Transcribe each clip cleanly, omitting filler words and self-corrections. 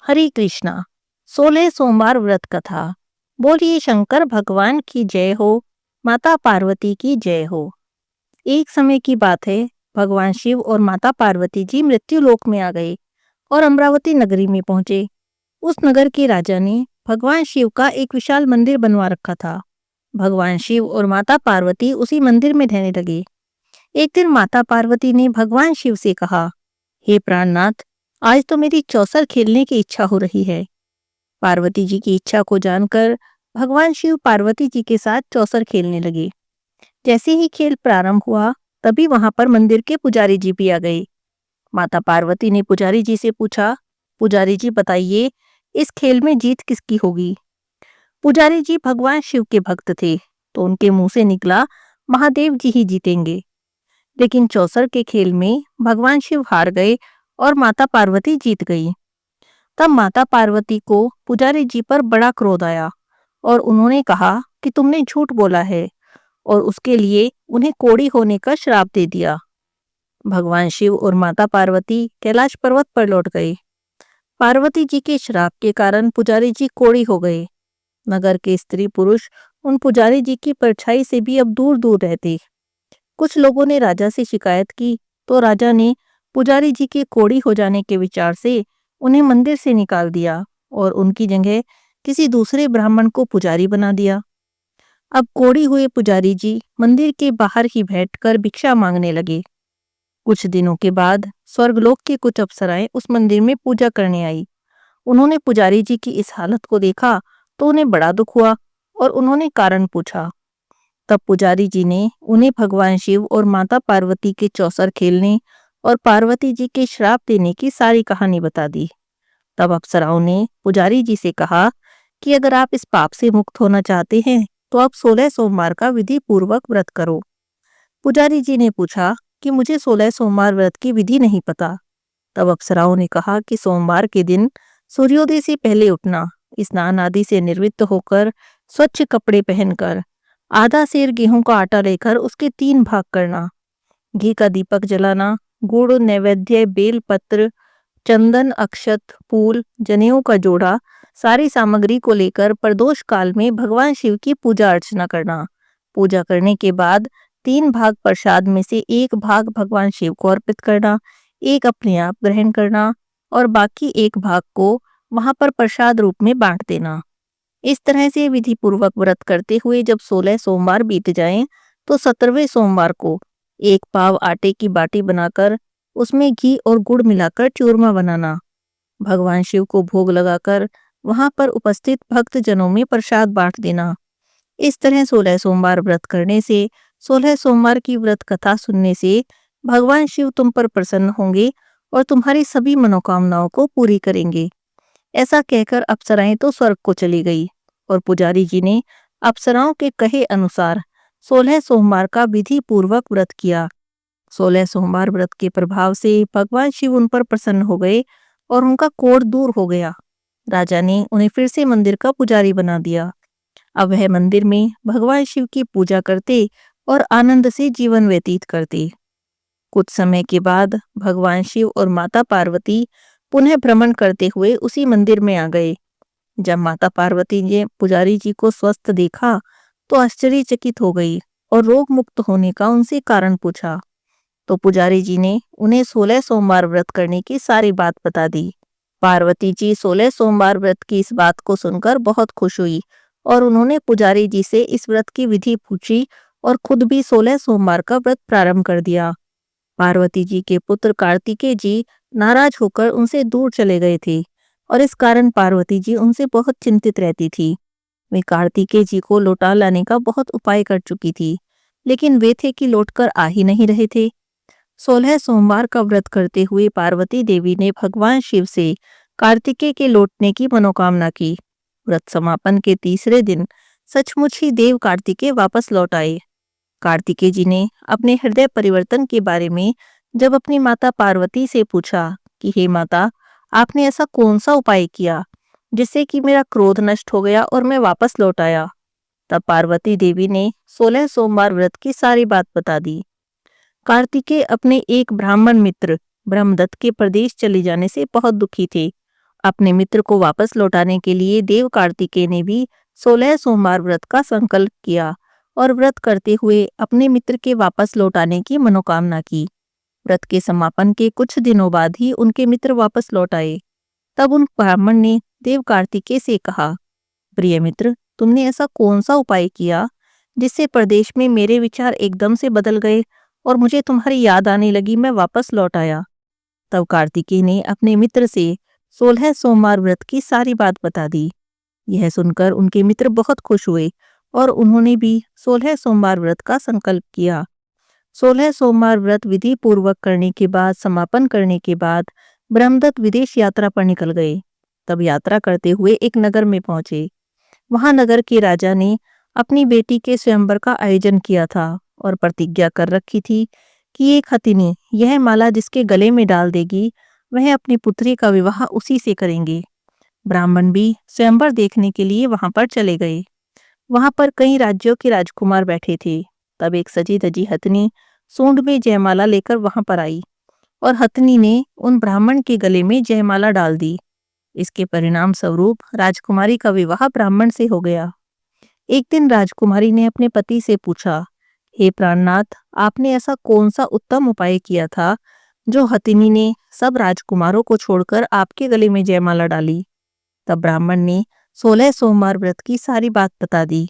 हरे कृष्णा। 16 सोमवार व्रत कथा। बोलिए शंकर भगवान की जय हो, माता पार्वती की जय हो। एक समय की बात है, भगवान शिव और माता पार्वती जी मृत्यु लोक में आ गए और अमरावती नगरी में पहुंचे। उस नगर के राजा ने भगवान शिव का एक विशाल मंदिर बनवा रखा था। भगवान शिव और माता पार्वती उसी मंदिर में रहने लगे। एक दिन माता पार्वती ने भगवान शिव से कहा, हे प्राणनाथ, आज तो मेरी चौसर खेलने की इच्छा हो रही है। पार्वती जी की इच्छा को जानकर भगवान शिव पार्वती जी के साथ चौसर खेलने लगे। जैसे ही खेल प्रारंभ हुआ, तभी वहां पर मंदिर के पुजारी जी भी आ गए। माता पार्वती ने पुजारी जी से पूछा, पुजारी जी बताइए, इस खेल में जीत किसकी होगी। पुजारी जी भगवान शिव के भक्त थे, तो उनके मुंह से निकला, महादेव जी ही जीतेंगे। लेकिन चौसर के खेल में भगवान शिव हार गए और माता पार्वती जीत गई। तब माता पार्वती को पुजारी जी पर बड़ा क्रोध आया और उन्होंने कहा कि तुमने झूठ बोला है, और उसके लिए उन्हें कोढ़ी होने का श्राप दे दिया। भगवान शिव और माता पार्वती कैलाश पर्वत पर लौट गए। पार्वती जी के श्राप के कारण पुजारी जी कोढ़ी हो गए। नगर के स्त्री पुरुष उन पुजारी जी की परछाई से भी अब दूर दूर रहते। कुछ लोगों ने राजा से शिकायत की, तो राजा ने पुजारी जी के कोढ़ी हो जाने के विचार से उन्हें मंदिर से निकाल दिया और उनकी जगह किसी दूसरे ब्राह्मण को पुजारी बना दिया। अब कोढ़ी हुए पुजारी जी मंदिर के बाहर ही बैठकर भिक्षा मांगने लगे। कुछ दिनों के बाद स्वर्गलोक की कुछ अप्सराएं उस मंदिर में पूजा करने आई। उन्होंने पुजारी जी की इस हालत को देखा तो उन्हें बड़ा दुख हुआ और उन्होंने कारण पूछा। तब पुजारी जी ने उन्हें भगवान शिव और माता पार्वती के चौसर खेलने और पार्वती जी के श्राप देने की सारी कहानी बता दी। तब अप्सराओं ने पुजारी जी से कहा कि अगर आप इस पाप से मुक्त होना चाहते हैं तो आप 16 सोमवार का विधि पूर्वक व्रत करो। पुजारी जी ने पूछा कि मुझे 16 सोमवार व्रत की विधि नहीं पता। तब अप्सराओं ने कहा कि सोमवार के दिन सूर्योदय से पहले उठना, स्नान आदि से निवृत्त होकर स्वच्छ कपड़े पहनकर आधा सेर गेहूं का आटा लेकर उसके 3 भाग करना, घी का दीपक जलाना, गुड़, नैवेद्य, बेल पत्र, चंदन, अक्षत, फूल, जनेऊ का जोड़ा, सारी सामग्री को लेकर प्रदोष काल में भगवान शिव की पूजा अर्चना करना। पूजा करने के बाद 3 भाग प्रसाद में से 1 भाग भगवान शिव को अर्पित करना, 1 अपने आप ग्रहण करना और बाकी 1 भाग को वहां पर प्रसाद रूप में बांट देना। इस तरह से विधि पूर्वक व्रत करते हुए जब 16 सोमवार बीत जाएं, तो 17वें सोमवार को 1 पाव आटे की बाटी बनाकर उसमें घी और गुड़ मिलाकर चूरमा बनाना, भगवान शिव को भोग लगाकर वहां पर उपस्थित भक्त जनों में प्रसाद बांट देना। इस तरह 16 सोमवार व्रत करने से, 16 सोमवार की व्रत कथा सुनने से भगवान शिव तुम पर प्रसन्न होंगे और तुम्हारी सभी मनोकामनाओं को पूरी करेंगे। ऐसा कहकर अप्सराएं तो स्वर्ग को चली गई और पुजारी जी ने अप्सराओं के कहे अनुसार 16 सोमवार का विधि पूर्वक व्रत किया। 16 सोमवार व्रत के प्रभाव से भगवान शिव उन पर प्रसन्न हो गए और उनका कोढ़ दूर हो गया। राजा ने उन्हें फिर से मंदिर का पुजारी बना दिया। अब वह मंदिर में भगवान शिव की पूजा करते और आनंद से जीवन व्यतीत करते। कुछ समय के बाद भगवान शिव और माता पार्वती पुनः भ्रमण करते हुए उसी मंदिर में आ गए। जब माता पार्वती ने पुजारी जी को स्वस्थ देखा तो आश्चर्यचकित हो गई और रोग मुक्त होने का उनसे कारण पूछा। तो पुजारी जी ने उन्हें 16 सोमवार व्रत करने की सारी बात बता दी। पार्वती जी 16 सोमवार व्रत की इस बात को सुनकर बहुत खुश हुई और उन्होंने पुजारी जी से इस व्रत की विधि पूछी और खुद भी 16 सोमवार का व्रत प्रारंभ कर दिया। पार्वती जी के पुत्र कार्तिकेय जी नाराज होकर उनसे दूर चले गए थे और इस कारण पार्वती जी उनसे बहुत चिंतित रहती थी। वे कार्तिकेय जी को लौटा लाने का बहुत उपाय कर चुकी थी, लेकिन वे थे कि लौटकर आ ही नहीं रहे थे। 16 सोमवार का व्रत करते हुए पार्वती देवी ने भगवान शिव से कार्तिकेय के लौटने की मनोकामना की। व्रत समापन के तीसरे दिन सचमुच ही देव कार्तिकेय वापस लौट आए। कार्तिकेय जी ने अपने हृदय परिवर्तन के बारे में जब अपनी माता पार्वती से पूछा कि हे माता, आपने ऐसा कौन सा उपाय किया जिससे कि मेरा क्रोध नष्ट हो गया और मैं वापस लौट आया, तब पार्वती देवी ने 16 सोमवार व्रत की सारी बात बता दी। कार्तिकेय अपने एक ब्राह्मण मित्र ब्रह्मदत्त के प्रदेश चले जाने से बहुत दुखी थे अपने मित्र को वापस लौटाने के लिए देव कार्तिकेय ने भी 16 सोमवार व्रत का संकल्प किया और व्रत करते हुए अपने मित्र के वापस लौटाने की मनोकामना की। व्रत के समापन के कुछ दिनों बाद ही उनके मित्र वापस लौट आए। तब उन ब्राह्मण ने देव कार्तिकेय से कहा, प्रिय मित्र, तुमने ऐसा कौन सा उपाय किया जिससे प्रदेश में मेरे विचार एकदम से बदल गए और मुझे तुम्हारी याद आने लगी, मैं वापस लौट आया। तब कार्तिकेय ने अपने मित्र से 16 सोमवार व्रत की सारी बात बता दी। यह सुनकर उनके मित्र बहुत खुश हुए और उन्होंने भी 16 सोमवार व्रत का संकल्प किया। 16 सोमवार व्रत विधि पूर्वक करने के बाद, समापन करने के बाद ब्रह्मदत्त विदेश यात्रा पर निकल गए। तब यात्रा करते हुए एक नगर में पहुंचे। वहां नगर के राजा ने अपनी बेटी के स्वयंवर का आयोजन किया था और प्रतिज्ञा कर रखी थी कि एक हथिनी यह माला जिसके गले में डाल देगी, वह अपनी पुत्री का विवाह उसी से करेंगे। ब्राह्मण भी स्वयंवर देखने के लिए वहां पर चले गए। वहां पर कई राज्यों के राजकुमार बैठे थे। तब एक सजी धजी हथिनी सूंड में जयमाला लेकर वहां पर आई और हथिनी ने उन ब्राह्मण के गले में जयमाला डाल दी। इसके परिणाम स्वरूप राजकुमारी का विवाह ब्राह्मण से हो गया। एक दिन राजकुमारी ने अपने पति से पूछा, हे प्राणनाथ, आपने ऐसा कौन सा उत्तम उपाय किया था जो हथिनी ने सब राजकुमारों को छोड़कर आपके गले में जयमाला डाली? तब ब्राह्मण ने 16 सोमवार व्रत की सारी बात बता दी।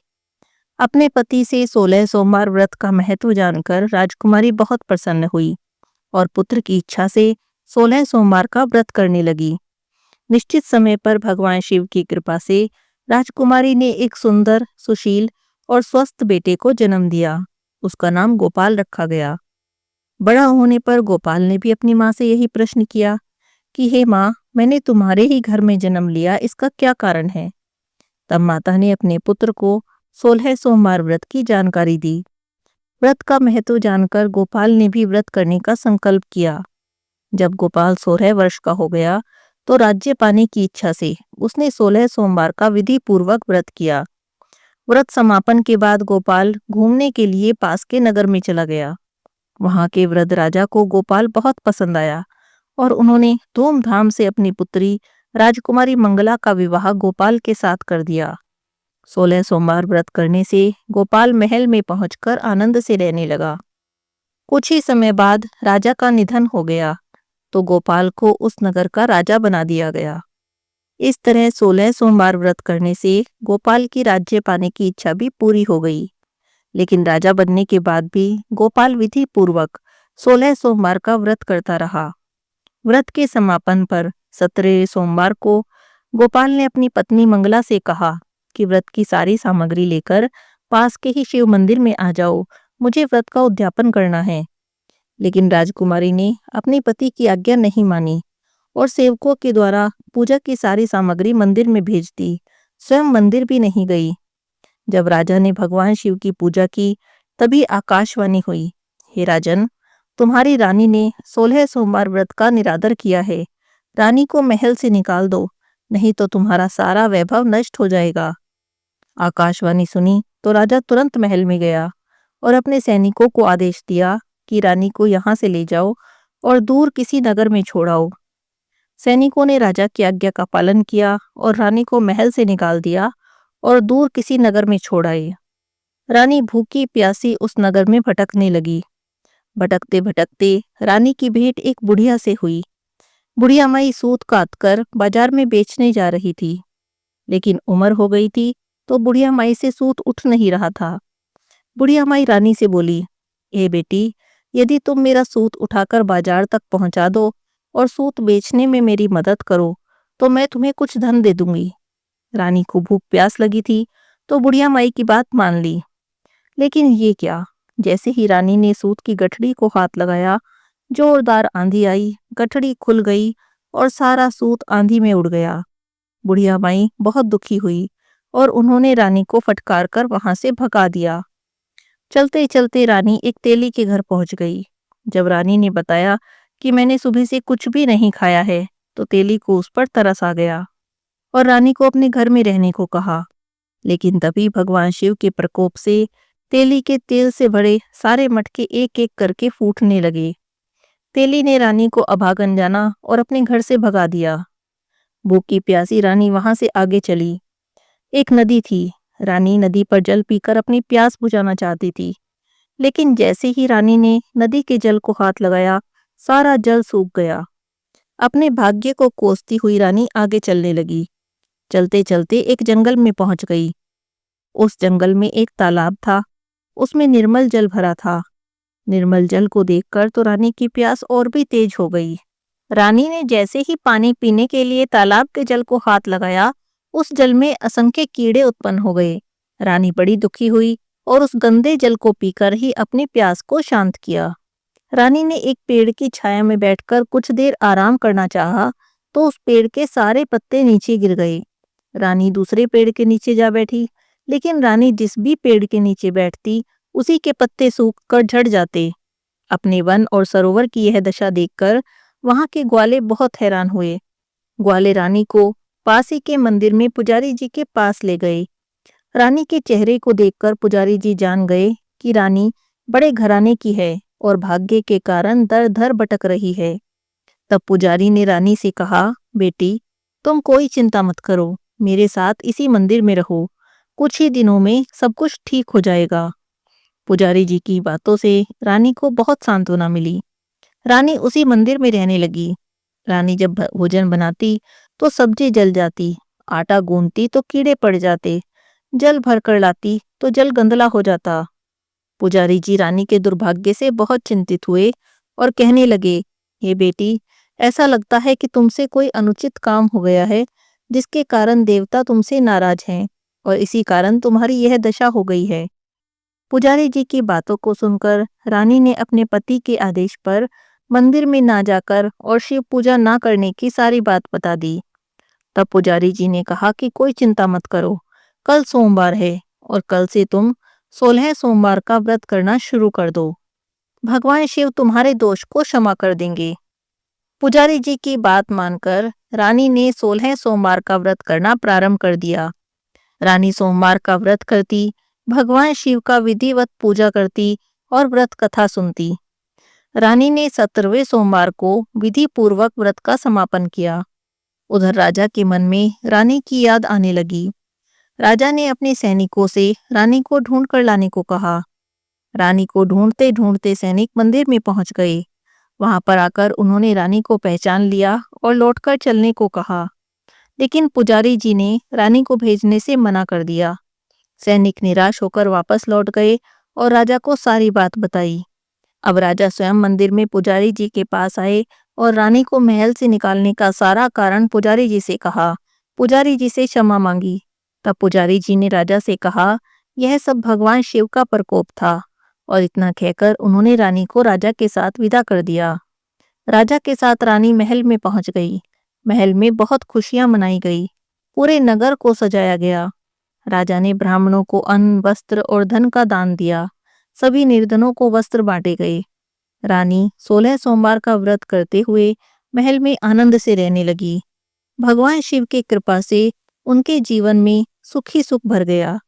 अपने पति से 16 सोमवार व्रत का महत्व जानकर राजकुमारी बहुत प्रसन्न हुई और पुत्र की इच्छा से 16 सोमवार का व्रत करने लगी। निश्चित समय पर भगवान शिव की कृपा से राजकुमारी ने एक सुंदर, सुशील और स्वस्थ बेटे को जन्म दिया। उसका नाम गोपाल रखा गया। बड़ा होने पर गोपाल ने भी अपनी माँ से यही प्रश्न किया कि हे माँ, मैंने तुम्हारे ही घर में जन्म लिया, इसका क्या कारण है? तब माता ने अपने पुत्र को 16 सोमवार व्रत की जानकारी दी। व्रत का महत्व जानकर गोपाल ने भी व्रत करने का संकल्प किया। जब गोपाल 16 वर्ष का हो गया तो राज्य पाने की इच्छा से उसने 16 सोमवार का विधि पूर्वक व्रत किया। व्रत समापन के बाद गोपाल घूमने के लिए पास के नगर में चला गया। वहां के वृद्ध राजा को गोपाल बहुत पसंद आया और उन्होंने धूमधाम से अपनी पुत्री राजकुमारी मंगला का विवाह गोपाल के साथ कर दिया। 16 सोमवार व्रत करने से गोपाल महल में पहुंचकर आनंद से रहने लगा। कुछ ही समय बाद राजा का निधन हो गया तो गोपाल को उस नगर का राजा बना दिया गया। इस तरह 16 सोमवार व्रत करने से गोपाल की राज्य पाने की इच्छा भी पूरी हो गई। लेकिन राजा बनने के बाद भी गोपाल विधि पूर्वक 16 सोमवार का व्रत करता रहा। व्रत के समापन पर 17 सोमवार को गोपाल ने अपनी पत्नी मंगला से कहा कि व्रत की सारी सामग्री लेकर पास के ही शिव मंदिर में आ जाओ, मुझे व्रत का उद्यापन करना है। लेकिन राजकुमारी ने अपने पति की आज्ञा नहीं मानी और सेवकों के द्वारा पूजा की सारी सामग्री मंदिर में भेज दी, स्वयं मंदिर भी नहीं गई। जब राजा ने भगवान शिव की पूजा की तभी आकाशवाणी हुई, हे राजन, तुम्हारी रानी ने 16 सोमवार व्रत का निरादर किया है। रानी को महल से निकाल दो, नहीं तो तुम्हारा सारा वैभव नष्ट हो जाएगा। आकाशवाणी सुनी तो राजा तुरंत महल में गया और अपने सैनिकों को आदेश दिया कि रानी को यहाँ से ले जाओ और दूर किसी नगर में छोड़ाओ। सैनिकों ने राजा की आज्ञा का पालन किया और रानी को महल से निकाल दिया और दूर किसी नगर में छोड़ आए। रानी भूखी प्यासी उस नगर में भटकने लगी। भटकते भटकते रानी की भेंट एक बुढ़िया से हुई। बुढ़िया माई सूत काट कर बाजार में बेचने जा रही थी, लेकिन उम्र हो गई थी तो बुढ़िया माई से सूत उठ नहीं रहा था। बुढ़िया माई रानी से बोली, ए बेटी, यदि तुम मेरा सूत उठाकर बाजार तक पहुंचा दो और सूत बेचने में मेरी मदद करो तो मैं तुम्हें कुछ धन दे दूंगी। रानी को भूख प्यास लगी थी तो बुढ़िया माई की बात मान ली। लेकिन ये क्या, जैसे ही रानी ने सूत की गठड़ी को हाथ लगाया, जोरदार आंधी आई, गठड़ी खुल गई और सारा सूत आंधी में उड़ गया। बुढ़िया माई बहुत दुखी हुई और उन्होंने रानी को फटकार कर वहां से भगा दिया। चलते चलते रानी एक तेली के घर पहुंच गई। जब रानी ने बताया कि मैंने सुबह से कुछ भी नहीं खाया है तो तेली को उस पर तरस आ गया और रानी को अपने घर में रहने को कहा। लेकिन तभी भगवान शिव के प्रकोप से तेली के तेल से भरे सारे मटके एक एक करके फूटने लगे। तेली ने रानी को अभागन जाना और अपने घर से भगा दिया। भूखी प्यासी रानी वहां से आगे चली। एक नदी थी। रानी नदी पर जल पीकर अपनी प्यास बुझाना चाहती थी, लेकिन जैसे ही रानी ने नदी के जल को हाथ लगाया, सारा जल सूख गया। अपने भाग्य को कोसती हुई रानी आगे चलने लगी। चलते चलते एक जंगल में पहुंच गई। उस जंगल में एक तालाब था। उसमें निर्मल जल भरा था। निर्मल जल को देखकर तो रानी की प्यास और भी तेज हो गई। रानी ने जैसे ही पानी पीने के लिए तालाब के जल को हाथ लगाया, उस जल में असंख्य कीड़े उत्पन्न हो गए। रानी बड़ी दुखी हुई और उस गंदे जल को पीकर ही अपनी प्यास को शांत किया। रानी ने एक पेड़ की छाया में बैठकर कुछ देर आराम करना चाहा, तो उस पेड़ के सारे पत्ते नीचे गिर गए। रानी दूसरे पेड़ के नीचे जा बैठी, लेकिन रानी जिस भी पेड़ के नीचे बैठती, उसी के पत्ते सूख कर झड़ जाते। अपने वन और सरोवर की यह दशा देखकर वहां के ग्वाले बहुत हैरान हुए। ग्वाले रानी को पास ही के मंदिर में पुजारी जी के पास ले गए। रानी के चेहरे को देखकर पुजारी जी जान गए कि रानी बड़े घराने की है और भाग्य के कारण दर दर भटक रही है। तब पुजारी ने रानी से कहा, बेटी, तुम कोई चिंता मत करो, मेरे साथ इसी मंदिर में रहो, कुछ ही दिनों में सब कुछ ठीक हो जाएगा। पुजारी जी की बातों से रानी को बहुत सांत्वना मिली। रानी उसी मंदिर में रहने लगी। रानी जब भोजन बनाती तो सब्जी जल जाती, आटा गूंथती तो कीड़े पड़ जाते, जल भर कर लाती तो जल गंदला हो जाता। पुजारी जी रानी के दुर्भाग्य से बहुत चिंतित हुए और कहने लगे, हे बेटी, ऐसा लगता है कि तुमसे कोई अनुचित काम हो गया है, जिसके कारण देवता तुमसे नाराज हैं और इसी कारण तुम्हारी यह दशा हो गई है। पुजारी जी की बातों को सुनकर रानी ने अपने पति के आदेश पर मंदिर में ना जाकर और शिव पूजा ना करने की सारी बात बता दी। तब पुजारी जी ने कहा कि कोई चिंता मत करो, कल सोमवार है और कल से तुम 16 सोमवार का व्रत करना शुरू कर दो। भगवान शिव तुम्हारे दोष को क्षमा कर देंगे। पुजारी जी की बात मानकर रानी ने 16 सोमवार का व्रत करना प्रारंभ कर दिया। रानी सोमवार का व्रत करती, भगवान शिव का विधिवत पूजा करती और व्रत कथा सुनती। रानी ने 17वें सोमवार को विधि पूर्वक व्रत का समापन किया। उधर राजा के मन में रानी की याद आने लगी। राजा ने अपने सैनिकों से रानी को ढूंढ कर लाने को कहा। रानी को ढूंढते ढूंढते सैनिक मंदिर में पहुंच गए। वहां पर आकर उन्होंने रानी को पहचान लिया और लौटकर चलने को कहा, लेकिन पुजारी जी ने रानी को भेजने से मना कर दिया। सैनिक निराश होकर वापस लौट गए और राजा को सारी बात बताई। अब राजा स्वयं मंदिर में पुजारी जी के पास आए और रानी को महल से निकालने का सारा कारण पुजारी जी से कहा। पुजारी जी से क्षमा मांगी। तब पुजारी जी ने राजा से कहा, यह सब भगवान शिव का प्रकोप था, और इतना कहकर उन्होंने रानी को राजा के साथ विदा कर दिया। राजा के साथ रानी महल में पहुंच गई। महल में बहुत खुशियां मनाई गई। पूरे नगर को सजाया गया। राजा ने ब्राह्मणों को अन्न, वस्त्र और धन का दान दिया। सभी निर्धनों को वस्त्र बांटे गए। रानी 16 सोमवार का व्रत करते हुए महल में आनंद से रहने लगी। भगवान शिव की कृपा से उनके जीवन में सुख ही सुख भर गया।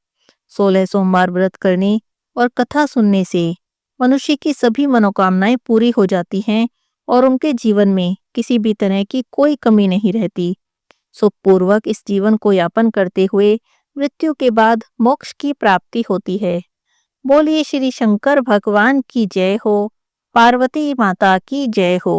16 सोमवार व्रत करने और कथा सुनने से मनुष्य की सभी मनोकामनाएं पूरी हो जाती हैं और उनके जीवन में किसी भी तरह की कोई कमी नहीं रहती। सुखपूर्वक इस जीवन को यापन करते हुए मृत्यु के बाद मोक्ष की प्राप्ति होती है। बोलिए श्री शंकर भगवान की जय हो। पार्वती माता की जय हो।